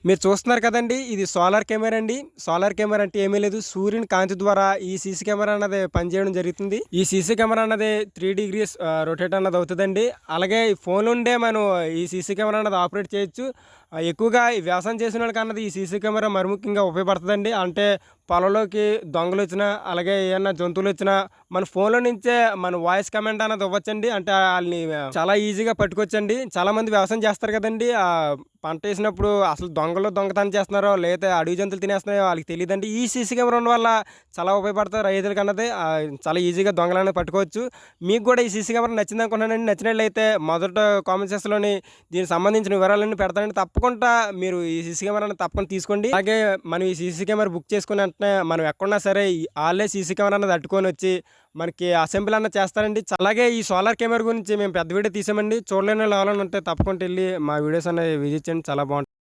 మీరు చూస్తున్నారు కదండీ! ఇది సోలార్ కెమెరా అండి. సోలార్ కెమెరా అంటే ఏమీ లేదు. సూర్యుని కాంతి ద్వారా ఈ సీసీ కెమెరా అన్నది పనిచేయడం జరుగుతుంది. ఈ సీసీ కెమెరా అన్నది 3 డిగ్రీస్ రొటేట్ అన్నది అవుతదండి. అలాగే ఈ ఫోన్ నుండే మనం ఈ సీసీ కెమెరా అన్నది ఆపరేట్ చేయొచ్చు. ఎక్కువగా ఈ వ్యవసాయం చేసినోళ్ళకి అన్నది ఈ సీసీ కెమెరా మరి ముఖ్యంగా ఉపయోగపడుతదండి. అంటే పొలంలోకి దొంగలొచ్చినా, అలాగే ఏమన్నా జంతువులొచ్చినా మన ఫోన్‌లో నుంచే మన వాయిస్ కమాండ్ అన్నది ఇవ్వచ్చండి. అంటే ఆళ్ళని చాలా ఈజీగా పట్టుకోవచ్చండి. చాలామంది వ్యవసాయం చేస్తారు కదండీ! పంటేసినప్పుడు అసలు దొంగలు దొంగతనం చేస్తున్నారో, లేతే అడవి జంతువులు తినేస్తున్నాయో ఆళ్ళకి తెలీదండి. ఈ సీసీ కెమెరా ఉండడం వల్ల చాలా ఉపయోగపడతాయి రైతులకన్నది. చాలా ఈజీగా దొంగలనేవి పట్టుకోవచ్చు. మీకు కూడా ఈ సీసీ కెమెరా నచ్చిందనుకుంటున్నానండి. నచ్చినట్లయితే మొదట కామెంట్ సెక్షన్‌లోని దీనికి సంబంధించిన వివరాలన్నీ పెడతానండి. తప్పకుండా మీరు ఈ సీసీ కెమెరాని తప్పకుండా తీసుకోండి. అలాగే మనం ఈ సీసీ కెమెరా బుక్ చేసుకున్న వెంటనే మనం ఎక్కడున్నా సరే ఆళ్ళే సీసీ కెమెరా అన్నది అట్టుకొనొచ్చి మనకి అసెంబ్లీ అన్నది చేస్తారండి. అలాగే ఈ సోలార్ కెమెరా గురించి మేము పెద్ద వీడియో తీసామండి. చూడలేనోళ్ళు ఎవరైనా ఉంటే తప్పకుండా ఎళ్లి మా వీడియోస్ అనేవి విజిట్ చేయండి. చాలా బావుంటాయి.